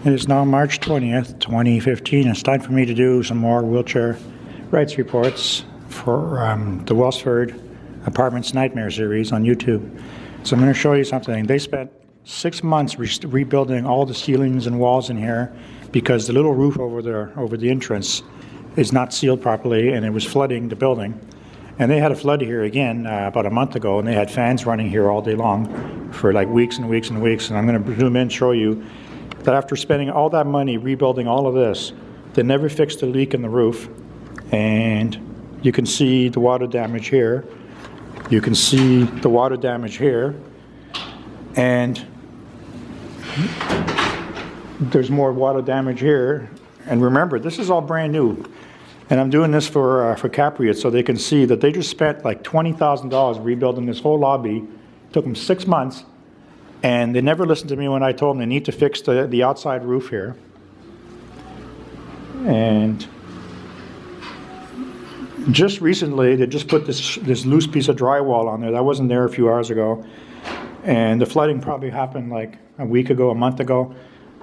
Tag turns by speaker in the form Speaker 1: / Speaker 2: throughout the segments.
Speaker 1: It is now March 20th, 2015. It's time for me to do some more wheelchair rights reports for the Welsford Apartments Nightmare series on YouTube. So I'm going to show you something. They spent 6 months rebuilding all the ceilings and walls in here because the little roof over the entrance is not sealed properly, and it was flooding the building. And they had a flood here again about a month ago, and they had fans running here all day long for like weeks and weeks and weeks. And I'm going to zoom in and show you that after spending all that money rebuilding all of this, they never fixed the leak in the roof. And you can see the water damage here. You can see the water damage here. And there's more water damage here. And remember, this is all brand new. And I'm doing this for Capriot so they can see that they just spent like $20,000 rebuilding this whole lobby. It took them 6 months. And they never listened to me when I told them they need to fix the outside roof here. And just recently, they just put this loose piece of drywall on there. That wasn't there a few hours ago. And the flooding probably happened like a week ago, a month ago.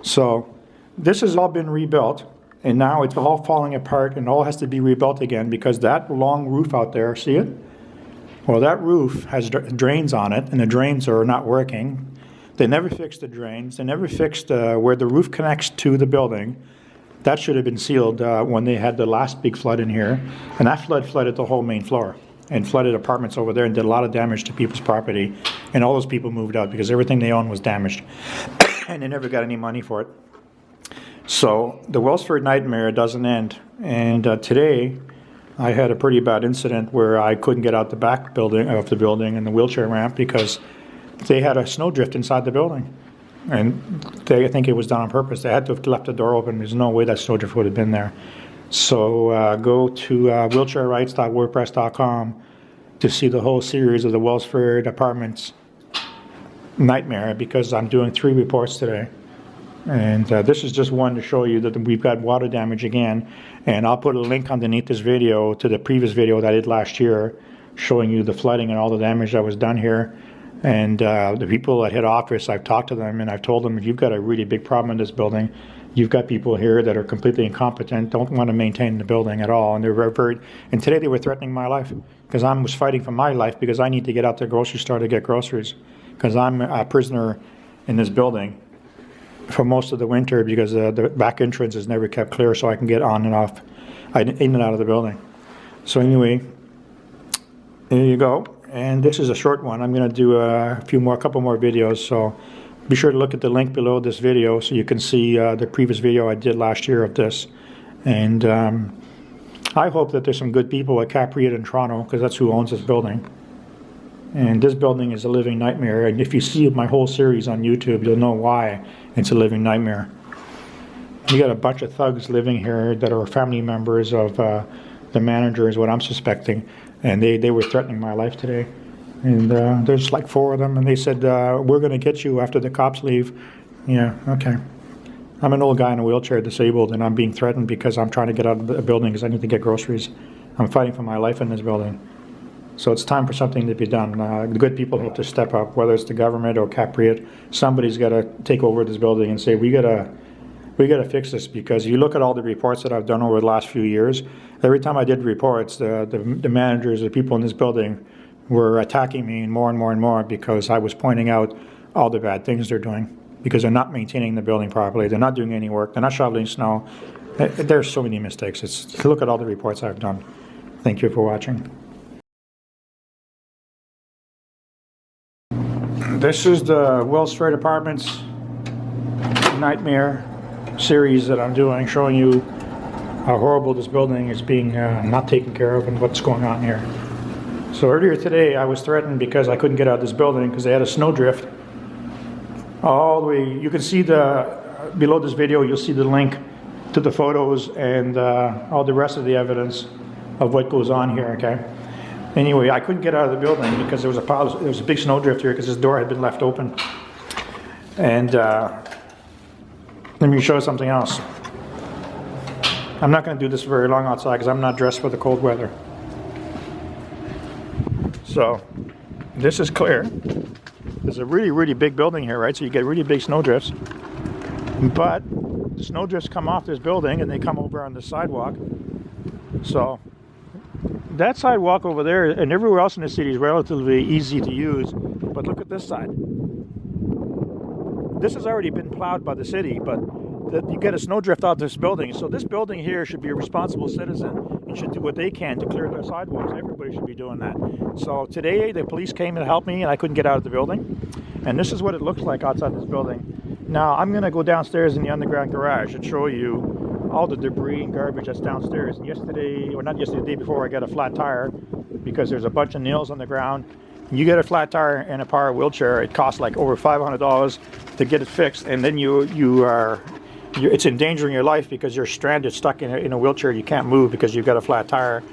Speaker 1: So this has all been rebuilt. And now it's all falling apart and all has to be rebuilt again because that long roof out there, see it? Well, that roof has drains on it, and the drains are not working. They never fixed the drains. They never fixed where the roof connects to the building. That should have been sealed when they had the last big flood in here. And that flooded the whole main floor and flooded apartments over there and did a lot of damage to people's property. And all those people moved out because everything they owned was damaged. And they never got any money for it. So the Welsford nightmare doesn't end. And today I had a pretty bad incident where I couldn't get out the back building of the building and the wheelchair ramp because they had a snowdrift inside the building. And I think it was done on purpose. They had to have left the door open. There's no way that snowdrift would have been there. So go to wheelchairrights.wordpress.com to see the whole series of the Welsford Apartments nightmare because I'm doing 3 reports today. And this is just one to show you that we've got water damage again. And I'll put a link underneath this video to the previous video that I did last year showing you the flooding and all the damage that was done here. And the people at head office, I've talked to them and I've told them, if you've got a really big problem in this building, you've got people here that are completely incompetent, don't want to maintain the building at all. And they're very, and today they were threatening my life because I was fighting for my life because I need to get out to the grocery store to get groceries because I'm a prisoner in this building for most of the winter because the back entrance is never kept clear so I can get on and off, in and out of the building. So anyway, there you go. And this is a short one. I'm going to do a couple more videos. So be sure to look at the link below this video so you can see the previous video I did last year of this. And I hope that there's some good people at Capriot in Toronto because that's who owns this building. And this building is a living nightmare. And if you see my whole series on YouTube, you'll know why it's a living nightmare. You got a bunch of thugs living here that are family members of the manager is what I'm suspecting. And they were threatening my life today. And there's like 4 of them. And they said, we're going to get you after the cops leave. Yeah, okay. I'm an old guy in a wheelchair, disabled, and I'm being threatened because I'm trying to get out of the building because I need to get groceries. I'm fighting for my life in this building. So it's time for something to be done. The good people have to step up, whether it's the government or Capriot. Somebody's got to take over this building and say, we gotta fix this, because you look at all the reports that I've done over the last few years. Every time I did reports, the managers, the people in this building were attacking me more and more and more because I was pointing out all the bad things they're doing because they're not maintaining the building properly. They're not doing any work. They're not shoveling snow. There's so many mistakes. Look at all the reports I've done. Thank you for watching. This is the Welsford Apartments Nightmare series that I'm doing, showing you how horrible this building is being not taken care of and what's going on here. So earlier today I was threatened because I couldn't get out of this building because they had a snowdrift all the way. You can see below this video, you'll see the link to the photos and all the rest of the evidence of what goes on here, okay? Anyway, I couldn't get out of the building because there was a big snowdrift here because this door had been left open. And let me show you something else. I'm not going to do this very long outside because I'm not dressed for the cold weather. So this is clear. There's a really, really big building here, right? So you get really big snowdrifts. But the snow drifts come off this building and they come over on the sidewalk. So that sidewalk over there and everywhere else in the city is relatively easy to use. But look at this side. This has already been plowed by the city, but you get a snowdrift out of this building. So this building here should be a responsible citizen and should do what they can to clear their sidewalks. Everybody should be doing that. So today the police came to help me and I couldn't get out of the building. And this is what it looks like outside this building. Now I'm going to go downstairs in the underground garage and show you all the debris and garbage that's downstairs. And yesterday, or not yesterday, the day before, I got a flat tire because there's a bunch of nails on the ground. You get a flat tire and a power wheelchair, it costs like over $500 to get it fixed, and then it's endangering your life because you're stranded, stuck in a wheelchair. You can't move because you've got a flat tire.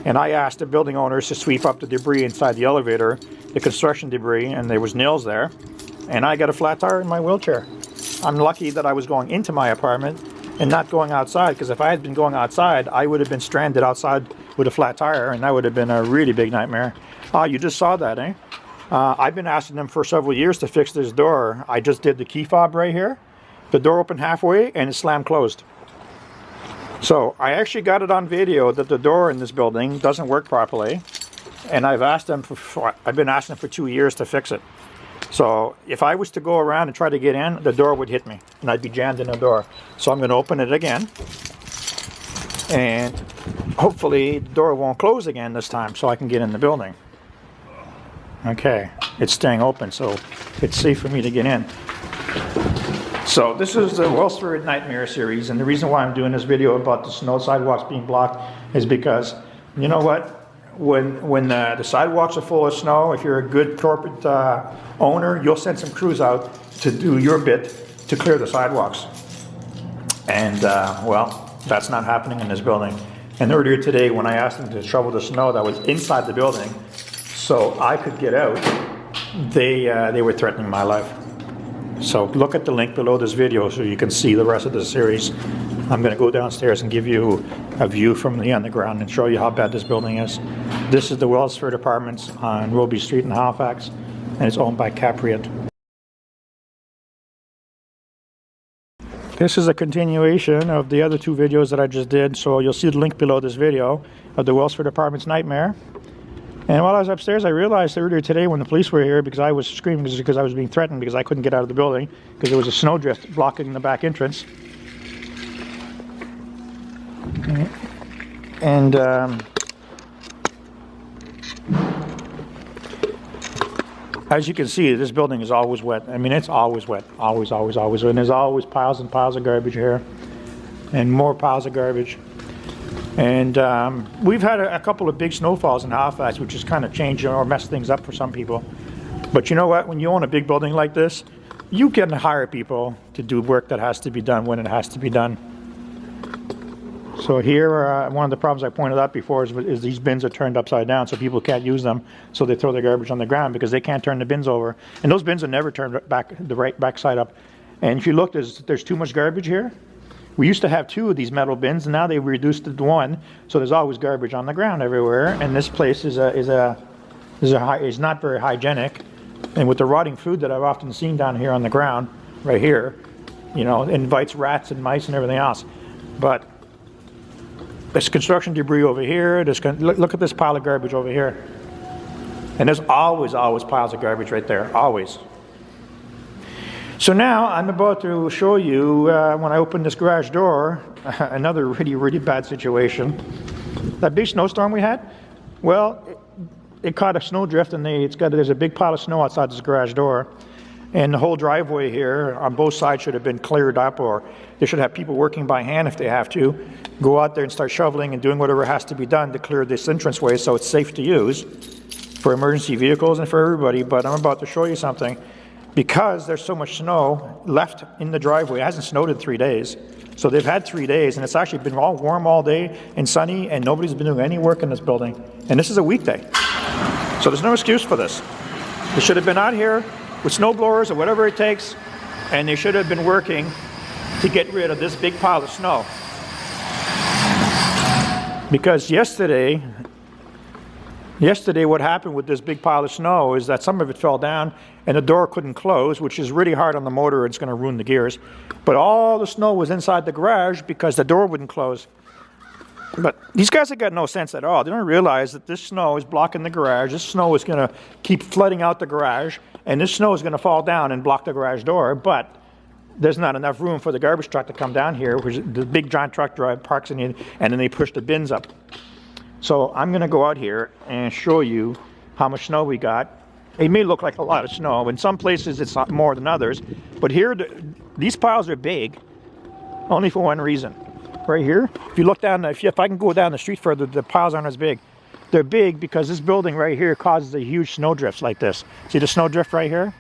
Speaker 1: And I asked the building owners to sweep up the debris inside the elevator, the construction debris, and there was nails there. And I got a flat tire in my wheelchair. I'm lucky that I was going into my apartment and not going outside, because if I had been going outside, I would have been stranded outside with a flat tire, and that would have been a really big nightmare. You just saw that, eh? I've been asking them for several years to fix this door. I just did the key fob right here. The door opened halfway and it slammed closed. So I actually got it on video that the door in this building doesn't work properly, and I've been asking them for 2 years to fix it. So if I was to go around and try to get in, the door would hit me and I'd be jammed in the door. So I'm going to open it again, and hopefully the door won't close again this time so I can get in the building. Okay, it's staying open, so it's safe for me to get in. So this is the Welsford Nightmare series, and the reason why I'm doing this video about the snow sidewalks being blocked is because, you know what, when the sidewalks are full of snow, if you're a good corporate owner, you'll send some crews out to do your bit to clear the sidewalks. And well, that's not happening in this building. And earlier today, when I asked them to shovel the snow that was inside the building so I could get out, they were threatening my life. So look at the link below this video so you can see the rest of the series. I'm going to go downstairs and give you a view from the underground and show you how bad this building is. This is the Welsford Apartments on Roby Street in Halifax, and it's owned by Capriot. This is a continuation of the other two videos that I just did, so you'll see the link below this video of the Welsford Apartments Nightmare. And while I was upstairs, I realized earlier today when the police were here, because I was screaming because I was being threatened because I couldn't get out of the building because there was a snowdrift blocking the back entrance. And as you can see, this building is always wet. I mean, it's always wet, always, always, always. And there's always piles and piles of garbage here, and more piles of garbage. And we've had a couple of big snowfalls in Halifax, which has kind of changed or messed things up for some people. But you know what? When you own a big building like this, you can hire people to do work that has to be done when it has to be done. So here, one of the problems I pointed out before is these bins are turned upside down, so people can't use them. So they throw their garbage on the ground because they can't turn the bins over. And those bins are never turned back the right back side up. And if you look, there's too much garbage here. We used to have 2 of these metal bins, and now they've reduced it to 1. So there's always garbage on the ground everywhere. And this place is not very hygienic. And with the rotting food that I've often seen down here on the ground, right here, you know, it invites rats and mice and everything else. But there's construction debris over here. Look at this pile of garbage over here. And there's always piles of garbage right there, always. So now I'm about to show you, when I open this garage door, another really, really bad situation. That big snowstorm we had, well, it caught a snowdrift, and there's a big pile of snow outside this garage door. And the whole driveway here on both sides should have been cleared up, or they should have people working by hand if they have to. Go out there and start shoveling and doing whatever has to be done to clear this entranceway so it's safe to use for emergency vehicles and for everybody. But I'm about to show you something. Because there's so much snow left in the driveway, it hasn't snowed in 3 days. So they've had 3 days, and it's actually been all warm all day and sunny, and nobody's been doing any work in this building. And this is a weekday. So there's no excuse for this. They should have been out here with snow blowers or whatever it takes, and they should have been working to get rid of this big pile of snow. Because yesterday, Yesterday, what happened with this big pile of snow is that some of it fell down and the door couldn't close, which is really hard on the motor. It's going to ruin the gears. But all the snow was inside the garage because the door wouldn't close. But these guys have got no sense at all. They don't realize that this snow is blocking the garage. This snow is going to keep flooding out the garage, and this snow is going to fall down and block the garage door. But there's not enough room for the garbage truck to come down here, which the big giant truck drive parks in, and then they push the bins up. So I'm going to go out here and show you how much snow we got. It may look like a lot of snow. In some places it's more than others. But here, these piles are big, only for one reason. Right here, if you look down, if I can go down the street further, the piles aren't as big. They're big because this building right here causes a huge snow drifts like this. See the snow drift right here?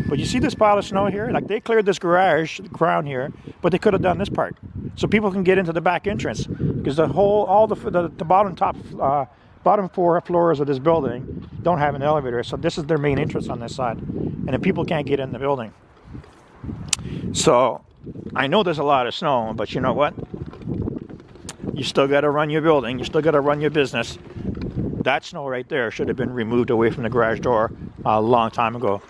Speaker 1: But you see this pile of snow here? Like, they cleared this garage ground here, but they could have done this part. So people can get into the back entrance, because the bottom 4 floors of this building don't have an elevator. So this is their main entrance on this side. And then people can't get in the building. So I know there's a lot of snow, but you know what? You still got to run your building. You still got to run your business. That snow right there should have been removed away from the garage door a long time ago.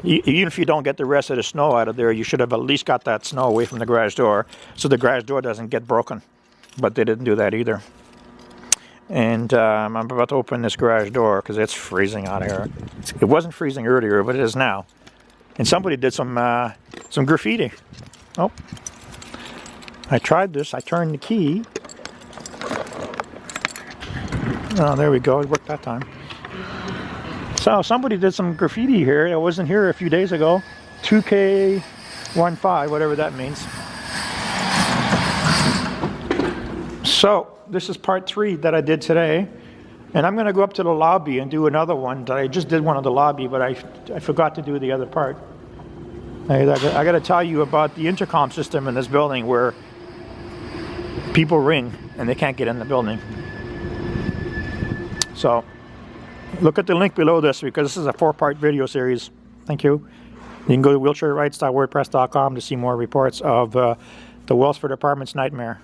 Speaker 1: Even if you don't get the rest of the snow out of there, you should have at least got that snow away from the garage door so the garage door doesn't get broken. But they didn't do that either. And I'm about to open this garage door because it's freezing out here. It wasn't freezing earlier, but it is now. And somebody did some graffiti. Oh, I tried this. I turned the key. Oh, there we go. It worked that time. So somebody did some graffiti here. I wasn't here a few days ago. 2K15, whatever that means. So this is part 3 that I did today. And I'm going to go up to the lobby and do another one. I just did one of the lobby, but I forgot to do the other part. I got to tell you about the intercom system in this building where people ring and they can't get in the building. So look at the link below this, because this is a 4-part video series. Thank you. You can go to wheelchairrights.wordpress.com to see more reports of the Welsford Apartments nightmare.